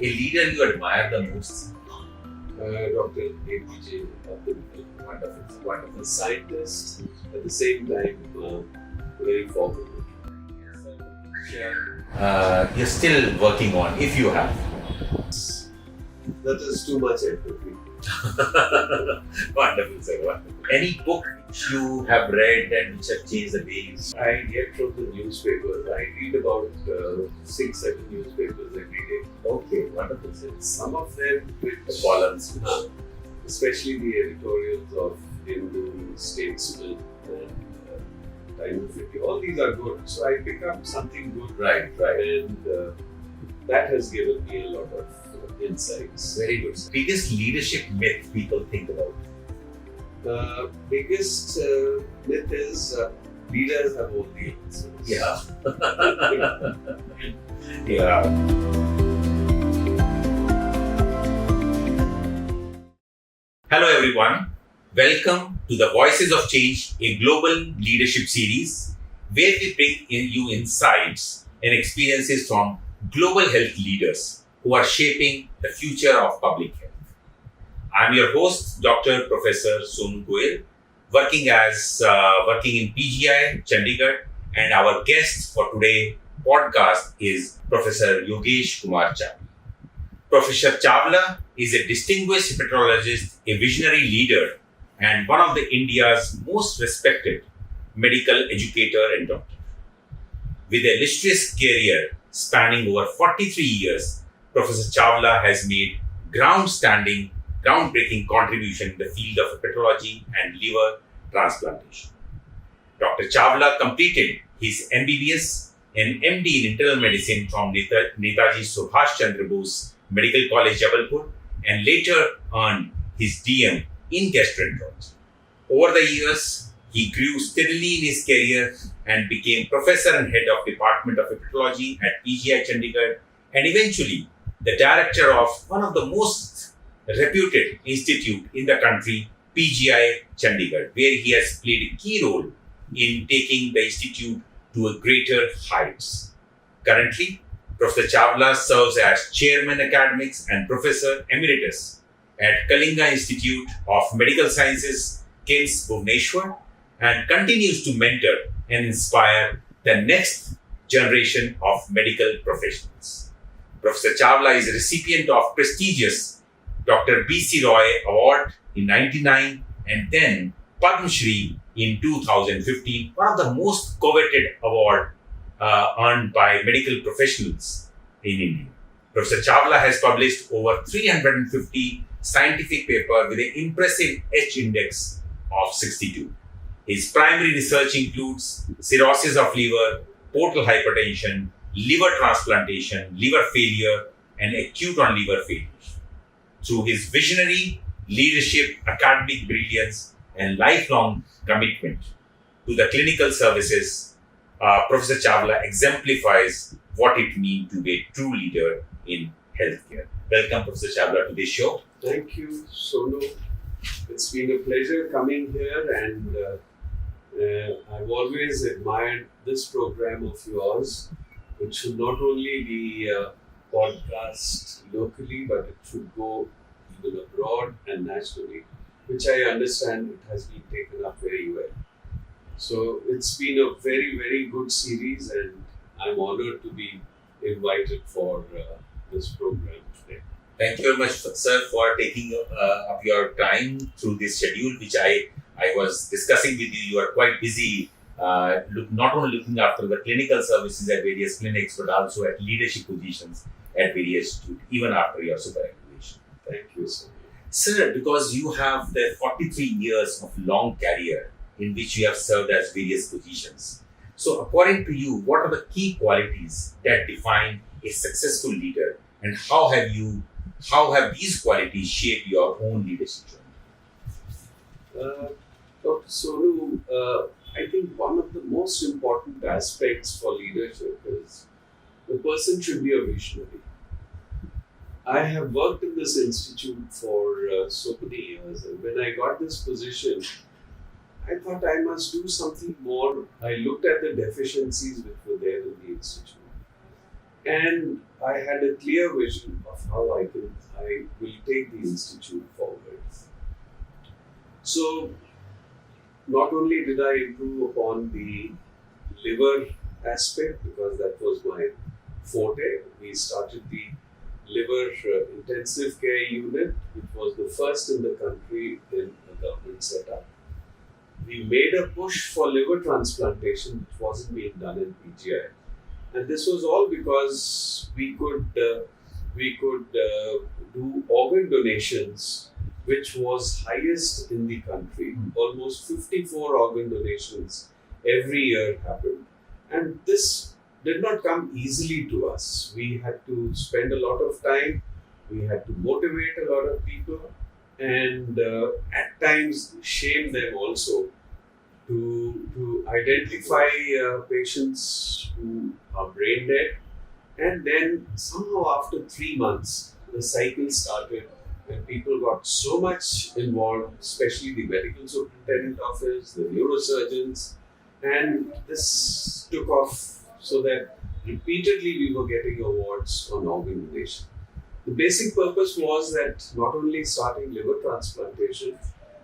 A leader you admire the most? Dr. APJ, wonderful scientist, at the same time very forward. You're still working on, if you have. That is too much empathy. Wonderful, sir. Wonderful. Any book which you have read and which have changed the way you see? I get from the newspapers. I read about 6-7 newspapers every day. Okay, wonderful, sir. Some of them which The columns. especially the editorials of Hindu, Statesman, and Time of India. All these are good. So I pick up something good, Right. and that has given me a lot of insights. Very good. Biggest leadership myth people think about? Biggest myth is leaders have all the answers. Yeah. Yeah. Hello everyone. Welcome to the Voices of Change, a global leadership series where we bring you insights and experiences from global health leaders who are shaping the future of public health. I'm your host, Dr. Professor Sonu Goyal, working in PGI, Chandigarh, and our guest for today's podcast is Professor Yogesh Kumar Chawla. Professor Chawla is a distinguished hepatologist, a visionary leader, and one of India's most respected medical educator and doctor. With an illustrious career spanning over 43 years, Professor Chawla has made groundbreaking contribution in the field of hepatology and liver transplantation. Dr. Chawla completed his MBBS and MD in internal medicine from Netaji Subhash Chandra Bose Medical College, Jabalpur, and later earned his DM in gastroenterology. Over the years, he grew steadily in his career and became professor and head of Department of Hepatology at PGI Chandigarh, and eventually the director of one of the most reputed institute in the country, PGI Chandigarh, where he has played a key role in taking the institute to a greater heights. Currently, Professor Chawla serves as Chairman Academics and Professor Emeritus at Kalinga Institute of Medical Sciences, KIMS, Bhubaneswar, and continues to mentor and inspire the next generation of medical professionals. Professor Chawla is a recipient of prestigious Dr. B.C. Roy Award in 1999 and then Padma Shri in 2015, one of the most coveted award earned by medical professionals in India. Professor Chawla has published over 350 scientific papers with an impressive H index of 62. His primary research includes cirrhosis of liver, portal hypertension, liver transplantation, liver failure, and acute on liver failure. Through his visionary leadership, academic brilliance, and lifelong commitment to the clinical services, Professor Chawla exemplifies what it means to be a true leader in healthcare. Welcome, Professor Chawla, to this show. Thank you, Sonu. It's been a pleasure coming here, and I've always admired this program of yours, which should not only be podcast locally, but it should go even abroad and nationally, which I understand it has been taken up very well. So it's been a very, very good series, and I'm honored to be invited for this program today. Thank you very much, sir, for taking up your time through this schedule, which I was discussing with you. You are quite busy, not only looking after the clinical services at various clinics, but also at leadership positions at various institutes, even after your superannuation. Thank you, sir. Sir, because you have the 43 years of long career in which you have served as various positions. So according to you, what are the key qualities that define a successful leader, and how have these qualities shaped your own leadership journey? Dr. Sonu, I think one of the most important aspects for leadership is the person should be a visionary. I have worked in this institute for so many years, and when I got this position, I thought I must do something more. I looked at the deficiencies which were there in the institute. And I had a clear vision of how I will take the institute forward. So not only did I improve upon the liver aspect because that was my forte, we started the liver intensive care unit, which was the first in the country in a government setup. We made a push for liver transplantation, which wasn't being done in PGI, and this was all because we could do organ donations, which was highest in the country. Almost 54 organ donations every year happened, and this did not come easily to us. We had to spend a lot of time. We had to motivate a lot of people, and at times shame them also to identify patients who are brain dead. And then somehow after 3 months, the cycle started and people got so much involved, especially the medical superintendent office, the neurosurgeons, and this took off so that repeatedly we were getting awards on organ donation. The basic purpose was that not only starting liver transplantation,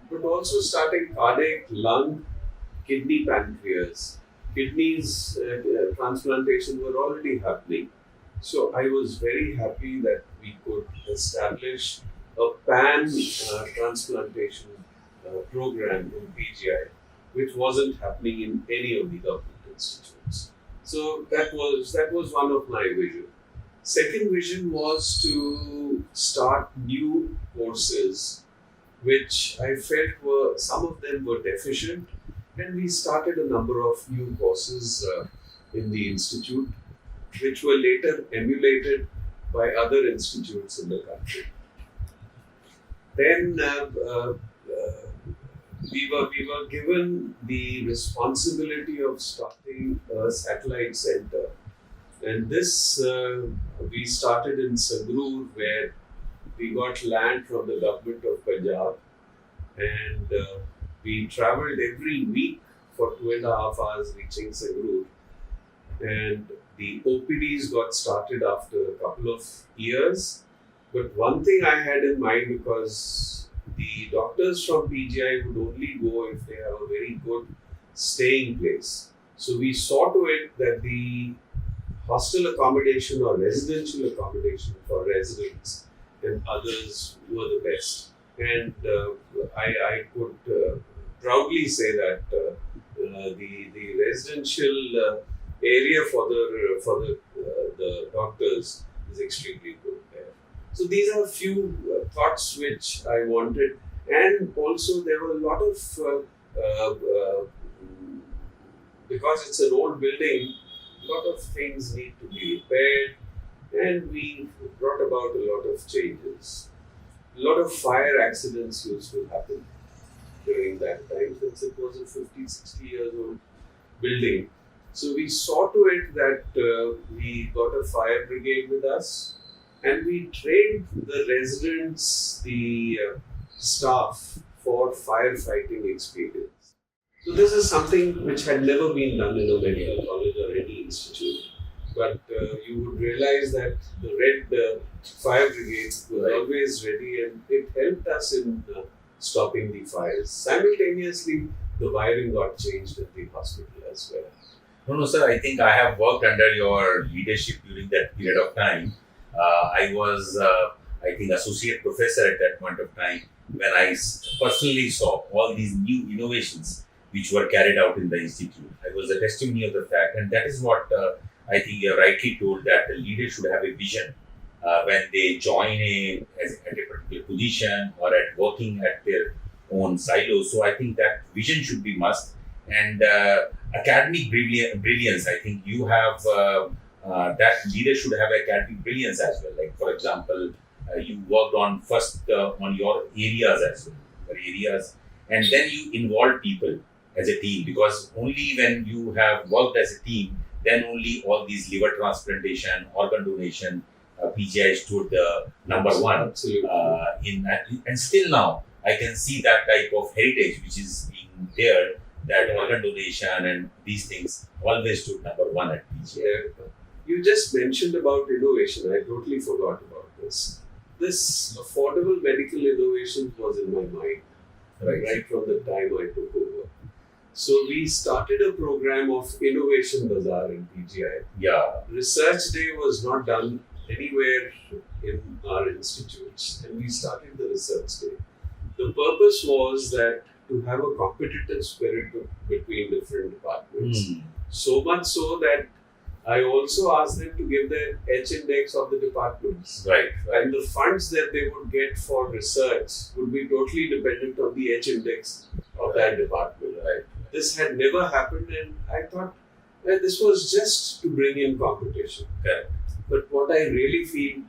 but also starting cardiac, lung, kidney, pancreas. Kidneys transplantation were already happening. So I was very happy that we could establish a pan transplantation program in PGI, which wasn't happening in any of the government institutes. So that was one of my vision. Second vision was to start new courses, which I felt were some of them were deficient, and we started a number of new courses in the institute, which were later emulated by other institutes in the country. Then we were given the responsibility of starting a satellite center, and this we started in Sangrur, where we got land from the government of Punjab, and we travelled every week for 2.5 hours reaching Sangrur, and the OPDs got started after a couple of years. But one thing I had in mind, because the doctors from PGI would only go if they have a very good staying place. So we saw to it that the hostel accommodation or residential accommodation for residents and others were the best. And I could proudly say that the residential area for the doctors is extremely good there. So these are a few thoughts which I wanted, and also there were a lot of because it's an old building, a lot of things need to be repaired, and we brought about a lot of changes. A lot of fire accidents used to happen during that time, since it was a 50, 60 years old building. So we saw to it that we got a fire brigade with us, and we trained the residents, the staff for firefighting experience. So this is something which had never been done in a medical college or any institute. But you would realize that the Red Fire Brigade was always ready, and it helped us in stopping the fires. Simultaneously, the wiring got changed at the hospital as well. No, sir. I think I have worked under your leadership during that period of time. I was, I think, associate professor at that point of time when I personally saw all these new innovations which were carried out in the institute. I was a testimony of the fact, and that is what I think you rightly told, that the leader should have a vision when they join at a particular position or at working at their own silo. So I think that vision should be must. And academic brilliance, I think you have that leader should have academic brilliance as well. Like, for example, you worked on first on your areas as well, and then you involve people as a team, because only when you have worked as a team, then only all these liver transplantation, organ donation, PGI stood number one. Absolutely. And still now, I can see that type of heritage which is being there, that organ donation and these things always stood number one at PGI. You just mentioned about innovation. I totally forgot about this. This affordable medical innovation was in my mind right from the time I took over. So we started a program of Innovation Bazaar in PGI. Yeah. Research Day was not done anywhere in our institutes, and we started the Research Day. The purpose was that to have a competitive spirit between different departments. So much so that I also asked them to give the H index of the departments. Right. And the funds that they would get for research would be totally dependent on the H index of that department. Right. This had never happened, and I thought that this was just to bring in competition. Correct. But what I really feel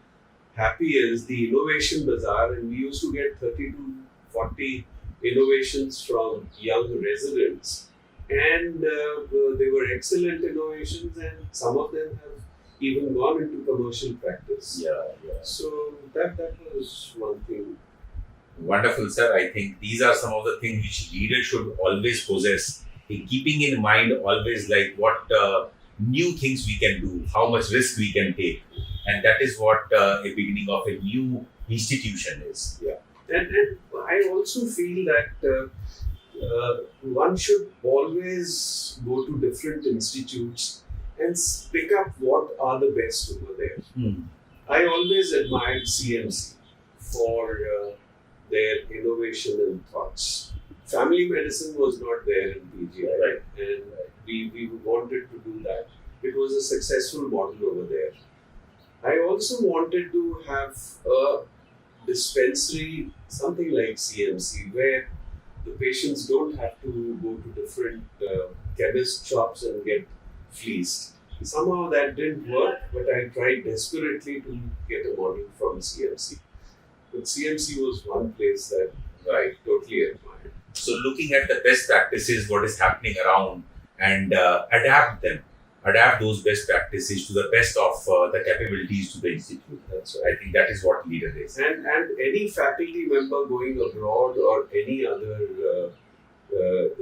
happy is the Innovation Bazaar, and we used to get 30 to 40 innovations from young residents. And they were excellent innovations, and some of them have even gone into commercial practice. Yeah. So that was one thing. Wonderful, sir. I think these are some of the things which leaders should always possess, in keeping in mind always like what new things we can do, how much risk we can take, and that is what a beginning of a new institution is. Yeah, and I also feel that one should always go to different institutes and pick up what are the best over there. I always admired CMC for their innovation and thoughts. Family medicine was not there in PGI, Right. and we wanted to do that. It was a successful model over there. I also wanted to have a dispensary, something like CMC, where the patients don't have to go to different chemist shops and get fleeced. Somehow that didn't work, but I tried desperately to get a model from CMC. But CMC was one place that I totally admired. So looking at the best practices, what is happening around, and adapt those best practices to the best of the capabilities to the institute. That's I think that is what leader is. And any faculty member going abroad or any other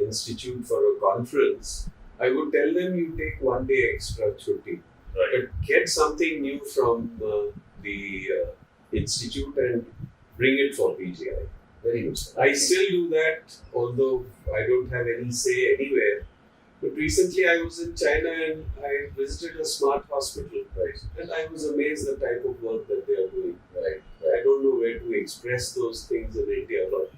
institute for a conference, I would tell them you take 1 day extra chutti. Right. But get something new from the institute and bring it for PGI. Very good. I still do that, although I don't have any say anywhere. But recently I was in China and I visited a smart hospital, Right. and I was amazed the type of work that they are doing. Right. I don't know where to express those things in India, but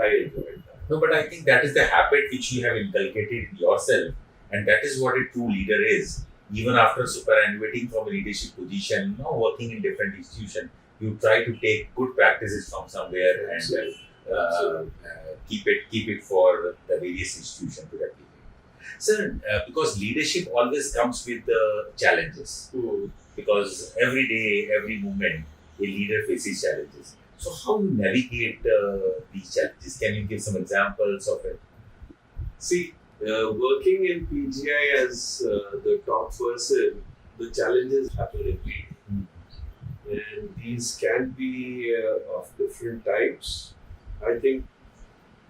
I enjoyed that. No, but I think that is the habit which you have inculcated in yourself, and that is what a true leader is. Even after superannuating from a leadership position, working in different institutions, you try to take good practices from somewhere and keep it for the various institutions to replicate. Sir, because leadership always comes with challenges. Because every day, every moment, a leader faces challenges. So how you navigate these challenges? Can you give some examples of it? See, working in PGI as the top person, the challenges happen every day. And these can be of different types. I think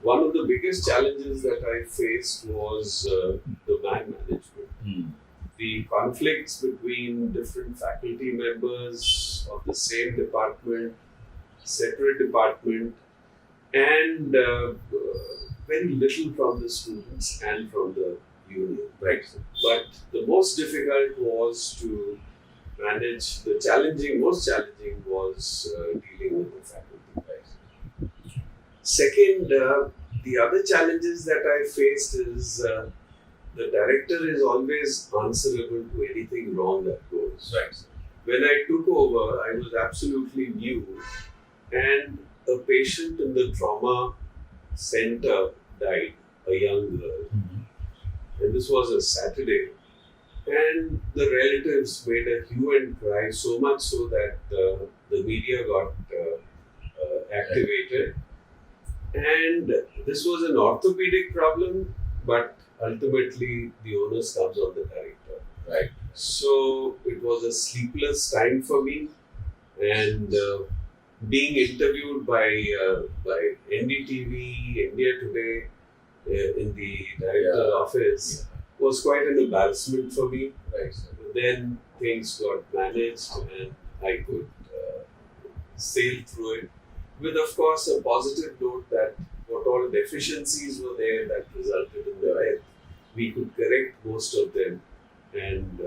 one of the biggest challenges that I faced was the man management. The conflicts between different faculty members of the same department, separate department, and very little from the students and from the union. Right. But the most difficult was to manage, most challenging was dealing with the faculty. Right. Second, the other challenges that I faced is the director is always answerable to anything wrong that goes. Right. When I took over, I was absolutely new, and a patient in the trauma center died, a young girl. And this was a Saturday. And the relatives made a hue and cry, so much so that the media got activated. And this was an orthopedic problem, but ultimately the onus comes on the director. Right. So it was a sleepless time for me, and being interviewed by NDTV, India Today, in the director's office was quite an embarrassment for me. Right. Then things got managed and I could sail through it. With, of course, a positive note that what all deficiencies were there that resulted in the death, we could correct most of them and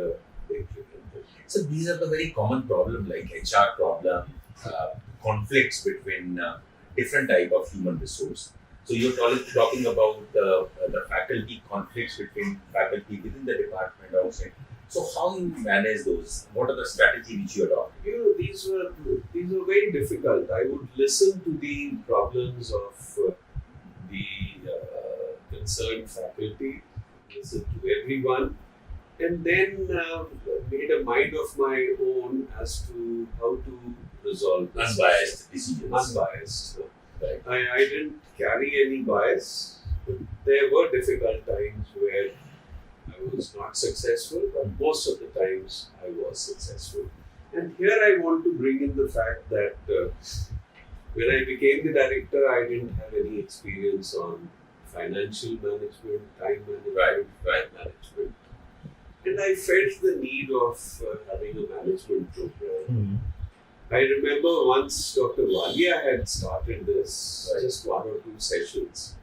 implement them. So these are the very common problem like HR problem, conflicts between different type of human resource. So you're talking about the faculty conflicts between faculty within the department outside. So how you manage those? What are the strategy which you adopt? These were very difficult. I would listen to the problems of the concerned faculty, listen to everyone, and then made a mind of my own as to how to resolve this. Unbiased decisions. Unbiased. Right. I didn't carry any bias. But there were difficult times where I was not successful, but most of the times I was successful. And here I want to bring in the fact that when I became the director, I didn't have any experience on financial management, time management, Right. management. And I felt the need of having a management program. I remember once Dr. Walia had started this, just one or two sessions.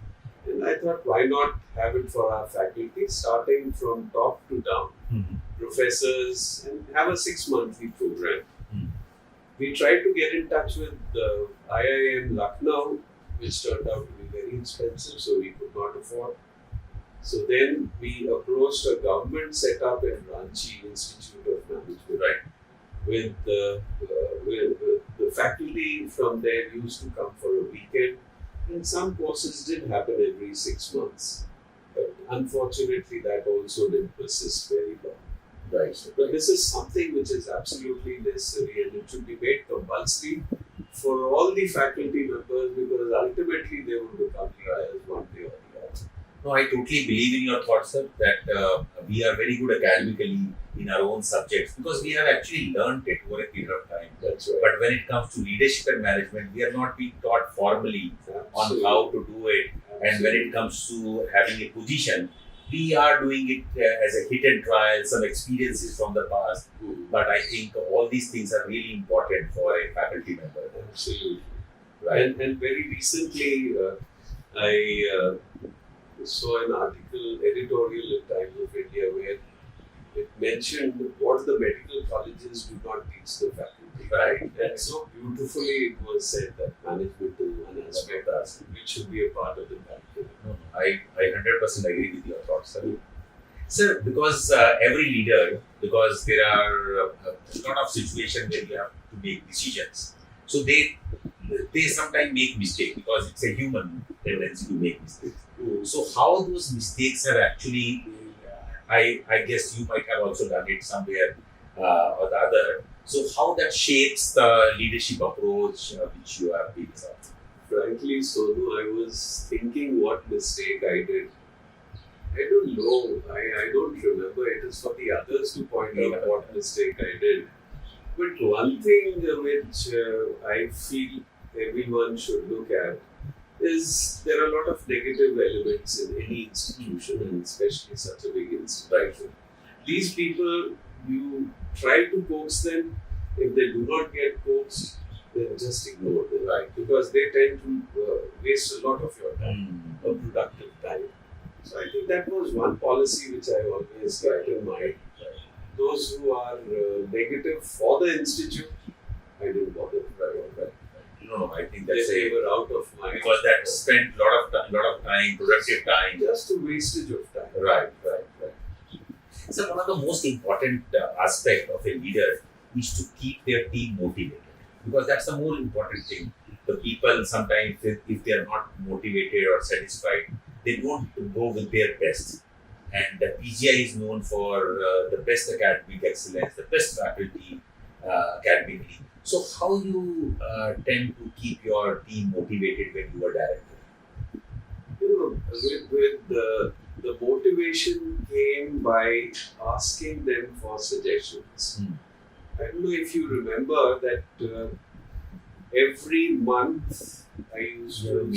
And I thought, why not have it for our faculty, starting from top to down, professors, and have a 6-monthly program. We tried to get in touch with the IIM Lucknow, which turned out to be very expensive, so we could not afford. So then we approached a government set up at Ranchi Institute of Management. Right. With the faculty from there used to come for a weekend, and some courses did happen every 6 months. But unfortunately, that also didn't persist very long. Right. But this is something which is absolutely necessary, and it should be made compulsory for all the faculty members, because ultimately they will become leaders one day or the other. No, I totally believe in your thoughts, sir, that we are very good academically in our own subjects because we have actually learned it over a period of time. That's right. But when it comes to leadership and management, we are not being taught formally on how to do it. And when it comes to having a position, we are doing it as a hit and trial, some experiences from the past. But I think all these things are really important for a faculty member. Absolutely. Right. And very recently, I saw an article, editorial in Times of India, where it mentioned what the medical colleges do not teach the faculty. Right. And so beautifully it was said that management is one aspect which should be a part of the curriculum. No, I 100% agree with your thoughts, sir. Sir, because every leader, because there are a lot of situations where you have to make decisions. So they sometimes make mistakes because it's a human tendency to make mistakes. So how those mistakes are actually, I guess you might have also done it somewhere or the other. So how that shapes the leadership approach which you have been on? Frankly, Sonu, I was thinking what mistake I did. I don't know. I don't remember. It is for the others to point out what mistake I did. But one thing which I feel everyone should look at is there are a lot of negative elements in any institution, and especially such a big institution. These people, you try to coax them. If they do not get coaxed, then just ignore them, right? Because they tend to waste a lot of your time, a productive time. So I think that was one policy which I always kept in mind. Those who are negative for the institute, I didn't bother. No, I think that's they were out of my... Because that spent lot of time, productive time. Just a wastage of time. Right. So one of the most important aspect of a leader is to keep their team motivated. Because that's the more important thing. The people sometimes, if they are not motivated or satisfied, they don't go with their best. And the PGI is known for the best academic excellence, the best faculty academically. So how you tend to keep your team motivated when you are director? With the motivation came by asking them for suggestions. I don't know if you remember that every month I used to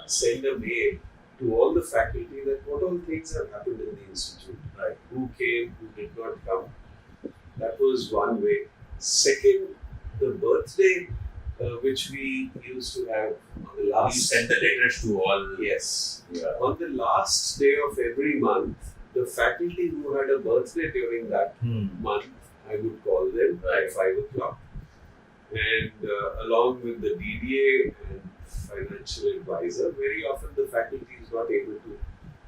send a mail to all the faculty that what all things have happened in the institute, right? Who came, who did not come. That was one way. Second, the birthday which we used to have on the You last. send the letters to all. Yes. Yeah. On the last day of every month, the faculty who had a birthday during that month, I would call them Right. at 5 o'clock. And along with the DDA and financial advisor, very often the faculty is not able to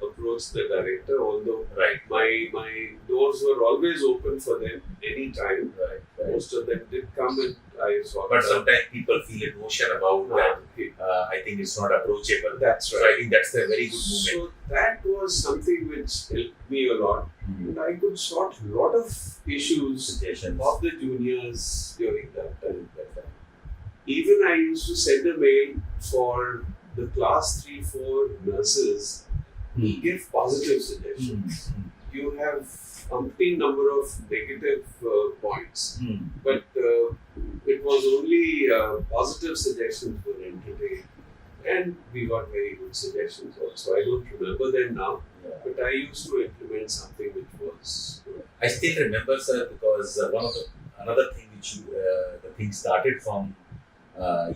approach the director, although Right. my doors were always open for them anytime. Right. Right. Most of them did come and I saw But them. sometimes people feel emotion about that. Okay. I think it's not approachable. That's So right. I think that's a very good movement. So that was something which helped me a lot. And I could sort a lot of issues Suggestions. of the juniors during that time. Even I used to send a mail for the class 3-4 nurses to give positive suggestions. You have umpteen number of negative points, but it was only positive suggestions were entertained, and we got very good suggestions also. I don't remember them now, but I used to implement something which was good. I still remember, sir, because another thing which the thing started from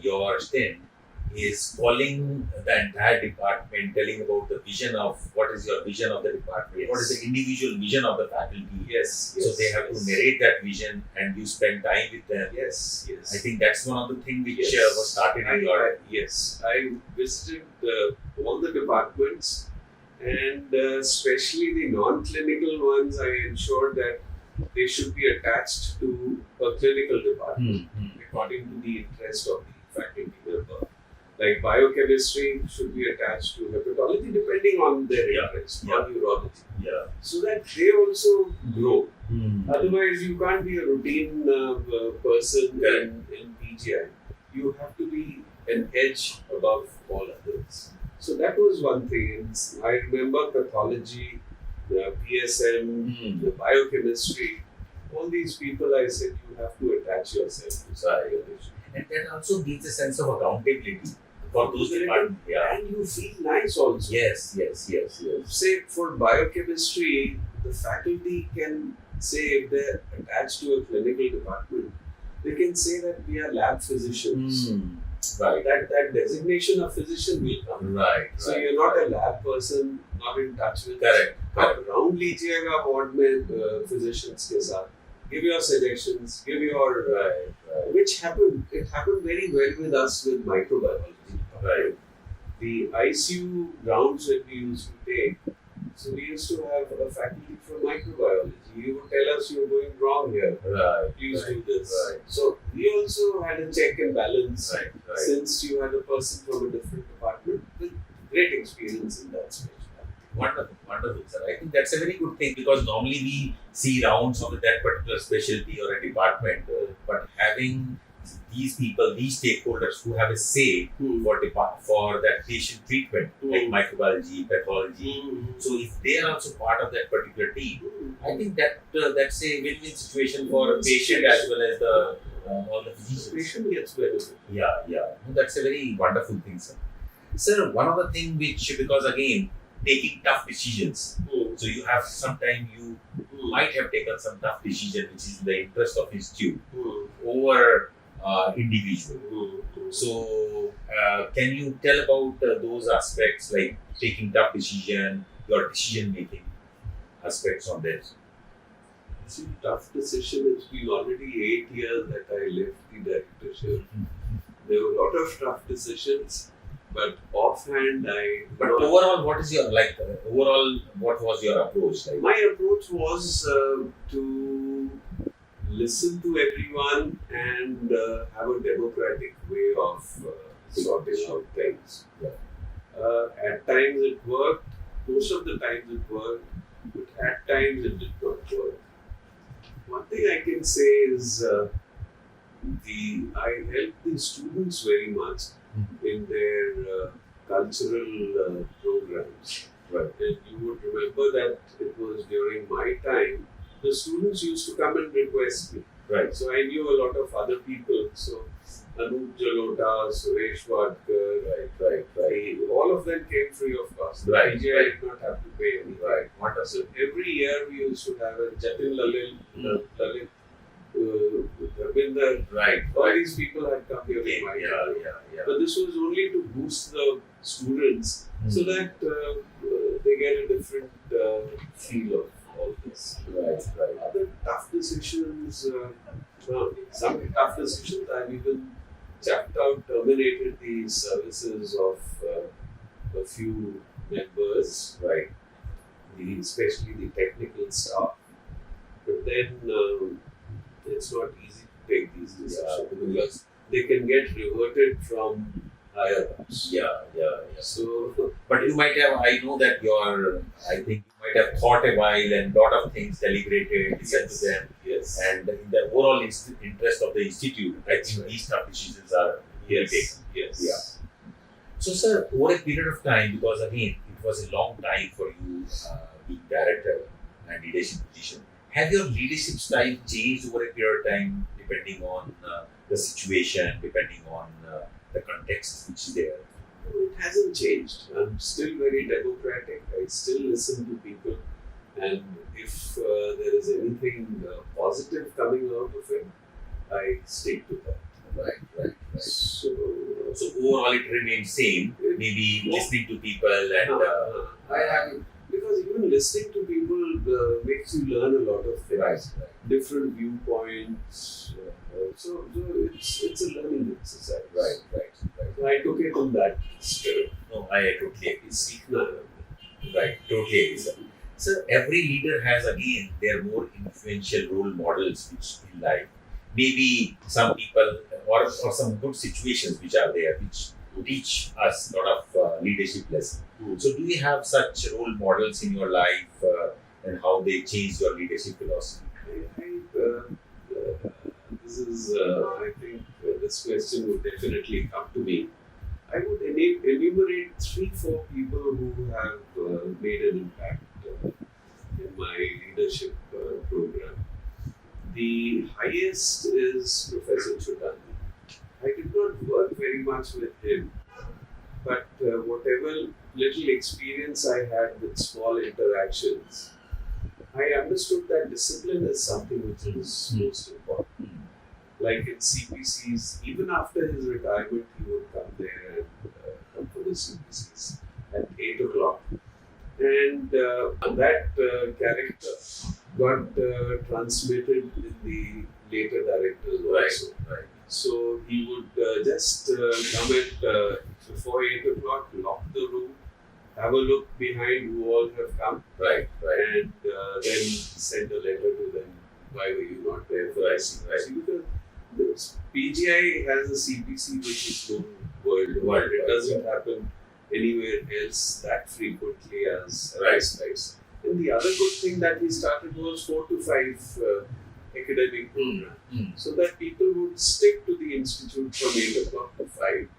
your stint is calling the entire department, telling about the vision of what is your vision of the department, what is the individual vision of the faculty. Yes, So they have to narrate that vision, and you spend time with them. Yes, I think that's one of the things which Yes. was started in your. I visited all the departments, and especially the non-clinical ones. I ensured that they should be attached to a clinical department according to the interest of the faculty member. Like biochemistry should be attached to hepatology depending on their interest, or neurology, Yeah. so that they also grow. Otherwise, you can't be a routine person in PGI. You have to be an edge above all others. So that was one thing. I remember pathology, the PSM, the biochemistry. All these people, I said, you have to attach yourself to biology. And that also gives a sense of accountability for those departments. Yeah. And you feel nice also. Yes. Say for biochemistry, the faculty can say if they're attached to a clinical department, they can say that we are lab physicians. Right. That designation of physician will come. Right. So you're not a lab person, not in touch with. Correct. आप round लीजिएगा ward में physicians के साथ. Give your suggestions. Give your which happened. It happened very well with us with microbiology. Right. The ICU rounds that we used to take. So we used to have a faculty from microbiology. He would tell us you're going wrong here. Right. Please do this. Right. So we also had a check and balance. Right. Since you had a person from a different department with great experience in that space. Wonderful, sir. I think that's a very good thing because normally we see rounds of that particular specialty or a department, but having these people, these stakeholders who have a say for that patient treatment, like microbiology, pathology. So if they are also part of that particular team, I think that's a win-win situation for a patient as well as the all the physicians. The patient gets benefit. Yeah. No, that's a very wonderful thing, sir. Sir, one other thing which, because again, taking tough decisions. So you have sometimes you might have taken some tough decision which is in the interest of institute over individual. So can you tell about those aspects like taking tough decision, your decision making aspects on this? See, tough decision. It's been already 8 years that I left the directorship. There were a lot of tough decisions. But offhand, overall, what is your what was your approach like? My approach was to listen to everyone and have a democratic way of sorting out things. At times it worked. Most of the times it worked, but at times it did not work. One thing I can say is I helped the students very much in their cultural programs. Right. And you would remember that it was during my time, the students used to come and request me. Right. So I knew a lot of other people. So Anup Jalota, Suresh Vadkar, right. All of them came free of cost. The Right. PGI did not have to pay anything. Right. So every year we used to have a Jatin Lalit, Ravinder, Right. all these people had come here in my time. But this was only to boost the students so that they get a different feel of all this. Right. Other tough decisions, some tough decisions, I've even checked out, terminated the services of a few members, Right. especially the technical staff. But then it's not easy to take these decisions because they can get reverted from higher ups. Yeah. So, But you might have, I know that I think you might have thought a while and lot of things deliberated, listened to them. yes. And in the overall interest of the institute, I think these tough decisions are Yes. taken. Yes. Yeah. So, sir, over a period of time, because again, it was a long time for you being director and leadership position, have your leadership style changed over a period of time, depending on the situation, depending on the context which is there? It hasn't changed. I'm still very democratic. I still listen to people, and if there is anything positive coming out of it, I stick to that. Right. So, So overall, it remains same. Maybe listening to people and I haven't, because even listening to people makes you learn a lot of things, different viewpoints. So it's a learning exercise. Right. I took it in that spirit. No, I totally agree. Seekhna. Right, totally agree, sir. So every leader has again their more influential role models which in life. Maybe some people or some good situations which are there which teach us a lot of leadership lessons. So do you have such role models in your life and how they change your leadership philosophy? I think this question would definitely come to me. I would enumerate 3-4 people who have made an impact in my leadership program. The highest is Professor Chudani. I did not work very much with him, but whatever little experience I had with small interactions, I understood that discipline is something which is most important. Like in CPCs, even after his retirement, he would come there and come for the CPCs at 8 o'clock. And that character got transmitted in the later directors also. Right. So he would just come at before 8 o'clock, lock the room, have a look behind who all have come, Right. and then send a letter to them. Why were you not there for CPC? Because the PGI has a CPC which is known worldwide. It doesn't happen anywhere else that frequently as rice. And the other good thing that he started was 4 to 5 academic program, so that people would stick to the institute from 8 o'clock to 5,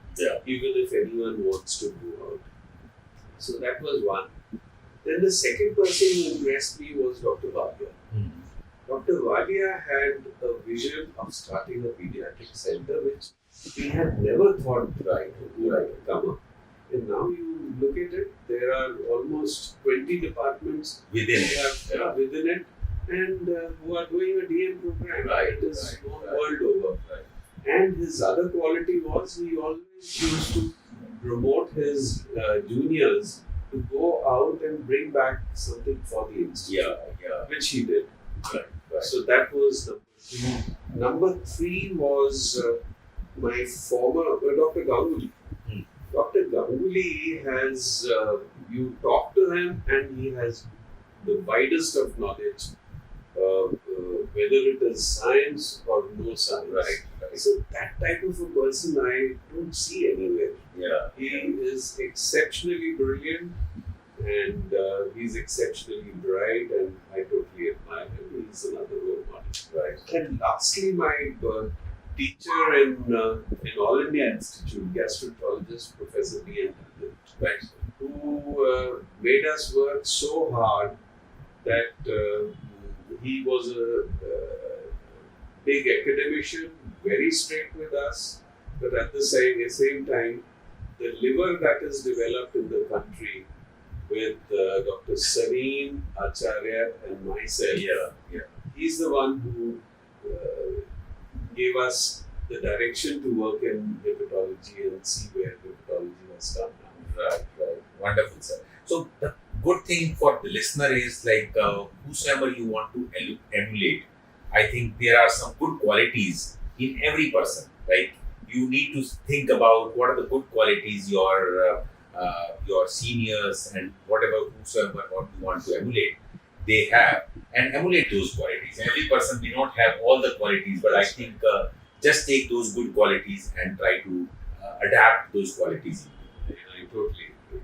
even if anyone wants to go out. So that was one. Then the second person who impressed me was Dr. Valia. Dr. Valia had a vision of starting a pediatric center which we had never thought would come up. And now you look at it, there are almost 20 departments Within it, and who are doing a DM program. It is known world over. And his other quality was he always used to promote his juniors to go out and bring back something for the institute, which he did. So that was number 2. Number 3 was my former Dr. Ganguly. Dr. Ganguly has, you talk to him and he has the widest of knowledge, whether it is science or no science. So that type of a person I don't see anywhere. He is exceptionally brilliant and he's exceptionally bright, and I totally admire him. He's another role model. And lastly, my teacher in All India Institute, gastroenterologist Professor B.N. who made us work so hard that he was a big academician, very strict with us, but at the same time, the liver that is developed in the country with Dr. Sareen, Acharya and myself, he's the one who gave us the direction to work in hepatology and see where hepatology has come now. Right, right. Wonderful, sir. So the good thing for the listener is like whosoever you want to emulate, I think there are some good qualities in every person. Like you need to think about what are the good qualities your seniors and whatever whosoever what you want to emulate, they have, and emulate those qualities. Every person may not have all the qualities, but I think just take those good qualities and try to adapt those qualities. I totally agree.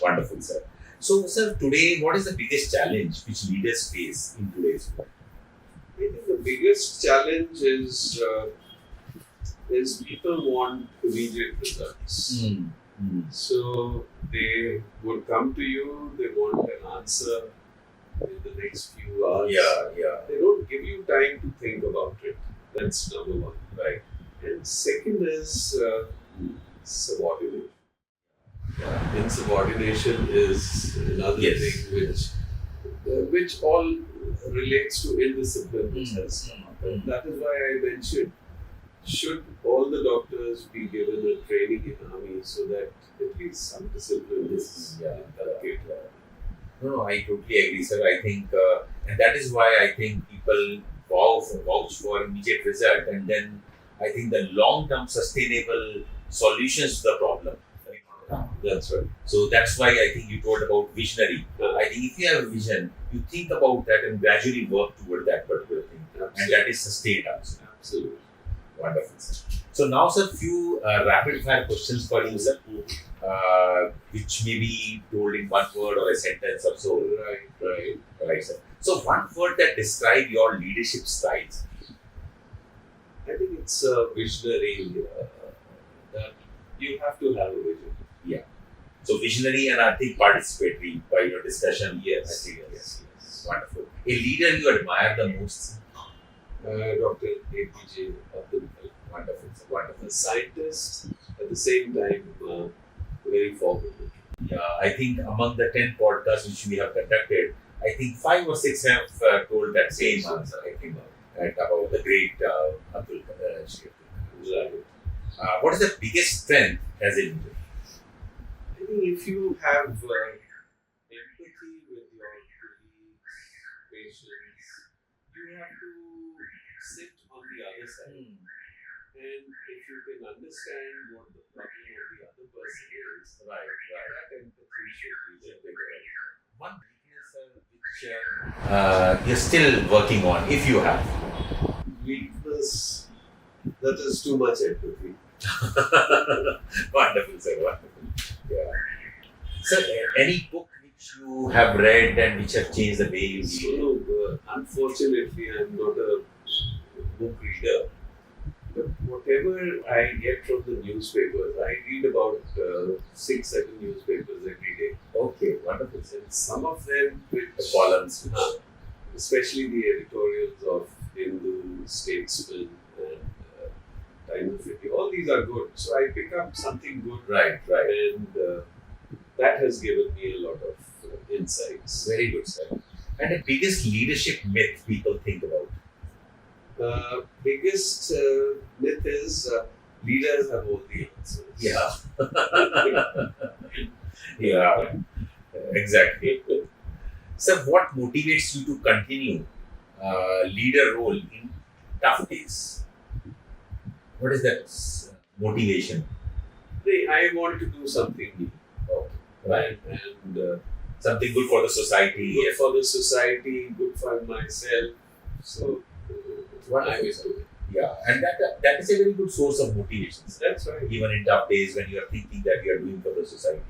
Wonderful, sir. So, sir, today, what is the biggest challenge which leaders face in today's world? I think the biggest challenge is people want immediate results. So they would come to you, they want an answer in the next few hours. Yeah. They don't give you time to think about it. That's number one. Right. And second is subordination. Insubordination is another thing which all relates to indiscipline which has come up. And that is why I mentioned, should all the doctors be given a training in army so that at least some discipline is inculcated. No, I totally agree, sir. I think, and that is why I think people vouch for immediate result, and then I think the long-term sustainable solutions to the problem. That's right. So that's why I think you told about visionary. I think if you have a vision, you think about that and gradually work toward that particular thing. Absolutely. And that is sustained also. Absolutely. Wonderful, sir. So now, sir, few rapid fire questions for you, sir, which may be told in one word or a sentence or so. Right, sir. So one word that describe your leadership styles. I think it's visionary. That you have to have a vision. Yeah. So visionary and I think participatory by your discussion. Yes. I think, yes. Wonderful. A leader you admire the most. Dr. APJ Abdul Kalam. Wonderful, sir. Wonderful. A scientist, at the same time, very forward. Yeah, I think among the 10 podcasts which we have conducted, I think 5 or 6 have told that same answer. I think about the great Abdul Kalam. What is the biggest strength as a leader? I think if you have empathy with your colleagues, patients, you have to sit on the other side. And if you can understand what the problem of the other person is, that empathy should be there. One weakness which you're still working on, if you have. Weakness, that is too much empathy. Wonderful, sir. Wonderful. Yeah. Sir, any book which you have read and which have changed the way you read? So, unfortunately, I'm not a book reader. But whatever I get from the newspapers, I read about 6-7 newspapers every day. Okay, wonderful. And some of them, which The columns, especially the editorials of Hindu, Statesman, and Time of India, all these are good. So I pick up something good. Right. And that has given me a lot of insights. Very good, sir. And the biggest leadership myth people think about? Biggest myth is leaders have all the answers. Yeah, exactly. So, what motivates you to continue leader role in tough days? What is that motivation? I want to do something new. Right. And something good for the society. Good for the society, good for myself. So, what I was doing. Yeah, and that is a very good source of motivation. That's right. Even in tough days when you are thinking that you are doing for the society.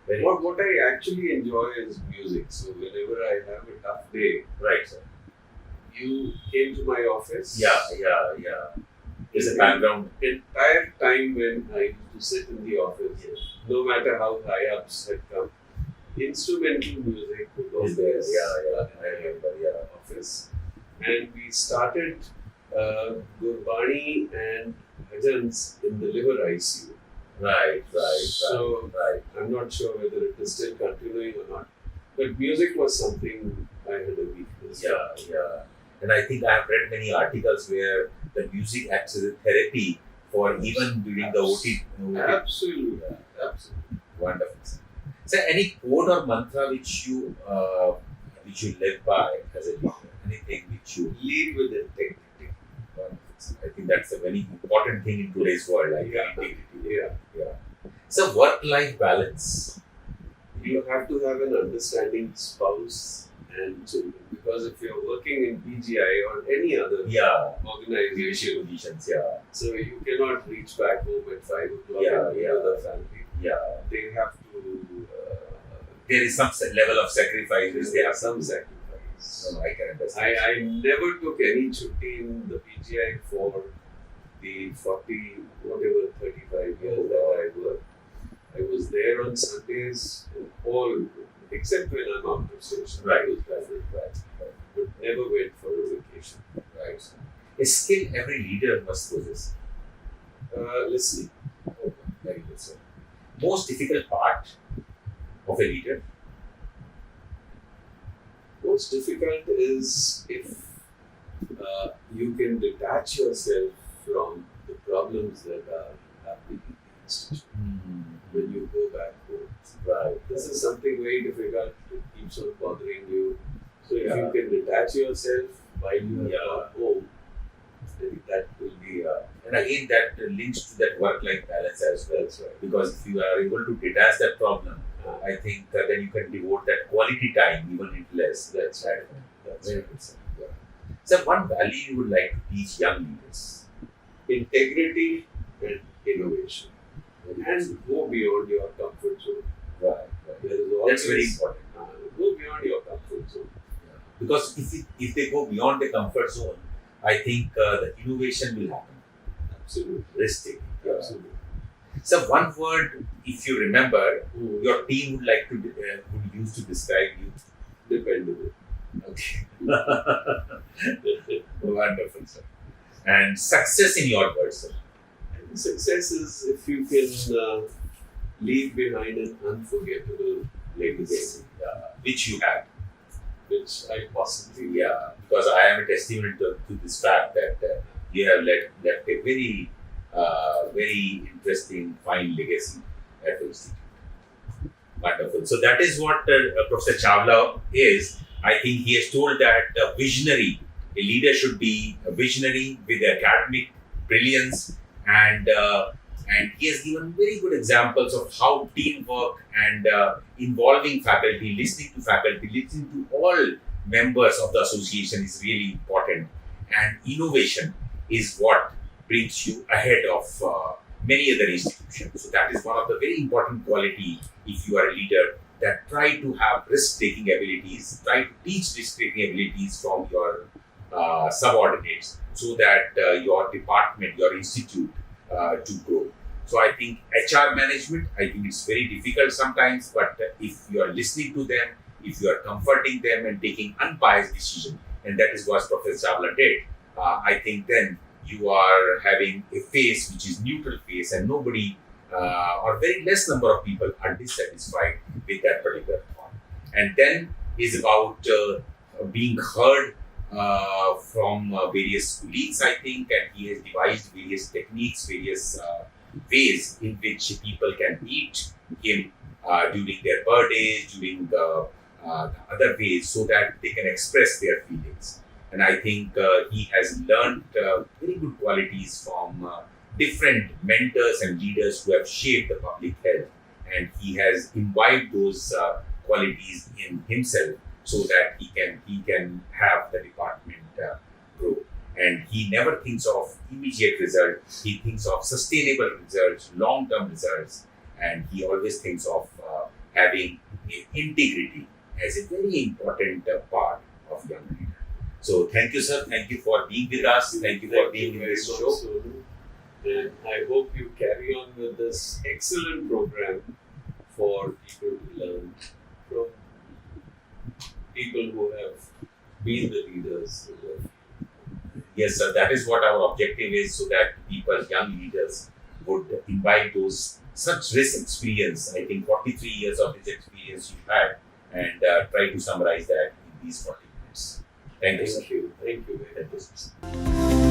What I actually enjoy is music. So whenever I have a tough day, right, sir. You came to my office. Yeah. There's a background. Entire time when I used to sit in the office, no matter how high ups had come, instrumental music was always there. I remember. Office. And we started Gurbani and bhajans in the Liver ICU. Right. So I'm not sure whether it is still continuing or not. But music was something I had a weakness. Yeah. And I think I have read many articles where the music acts as a therapy for even during the OT. Absolutely. Absolutely. Wonderful. So, any quote or mantra which you live by as a leader? Anything which you Lead with integrity. I think that's a very important thing in today's world. Like integrity. Yeah. So, work-life balance. You have to have an understanding spouse and children, because if you're working in PGI or any other organization, Positions. so you cannot reach back home at 5 o'clock and be with the family. They have to. There is some level of sacrifice. There are some sacrifice. No, I can understand. I never took any chutti in the PGI for the 35 years that I worked. I was there on Sundays and all, except when I'm out of station. Right. I was traveling back. But never went for a vacation. Right. A skill every leader must possess. Listening. Oh, very good, sir. Most difficult part of a leader. What's difficult is if you can detach yourself from the problems that are happening in the institution when you go back home. Right. This is something very difficult. It keeps on bothering you. So if you can detach yourself while you are home, then that will be. And again, that links to that work-life balance as well. That's right. Because if you are able to detach that problem, I think then you can devote that quality time, even if less. That's right. That's very good, sir. So, one value you would like to teach young leaders? Integrity and innovation. And go beyond your comfort zone. Right. There is always, That's very important. Go beyond your comfort zone. Because if they go beyond the comfort zone, I think the innovation will happen. Absolutely. Risk-taking. Absolutely. So, one word, if you remember, your team would like to would use to describe you. Dependable. Okay. Wonderful, sir. And success in your words, sir. And success is if you can leave behind an unforgettable legacy, Which you have. which I possibly Because I am a testament to this fact that you have left a very, very interesting, fine legacy at the institute. Wonderful. So that is what Professor Chawla is. I think he has told that a leader should be a visionary with academic brilliance, and he has given very good examples of how teamwork and involving faculty, listening to all members of the association is really important, and innovation is what brings you ahead of many other institutions. So that is one of the very important quality if you are a leader, that try to have risk-taking abilities, try to teach risk-taking abilities from your subordinates so that your department, your institute to grow. So I think HR management, I think it's very difficult sometimes, but if you are listening to them, if you are comforting them and taking unbiased decision, and that is what Professor Chawla did, I think then you are having a face which is neutral face, and nobody or very less number of people are dissatisfied with that particular thought. And then is about being heard from various colleagues, I think, and he has devised various techniques, various ways in which people can meet him during their birthdays, during the other ways, so that they can express their feelings. And I think he has learned very good qualities from different mentors and leaders who have shaped the public health, and he has imbibed those qualities in himself so that he can have the department grow. And he never thinks of immediate results, he thinks of sustainable results, long-term results, and he always thinks of having integrity as a very important part of young leader. So thank you, sir. Thank you for being with us. Thank you for being in this show. And I hope you carry on with this excellent program for people to learn from people who have been the leaders. Yes, sir. That is what our objective is, so that people, young leaders, would imbibe those such rich experience. I think 43 years of this experience you had, and try to summarize that in these 40 minutes. Thank you, sir. Thank you very much.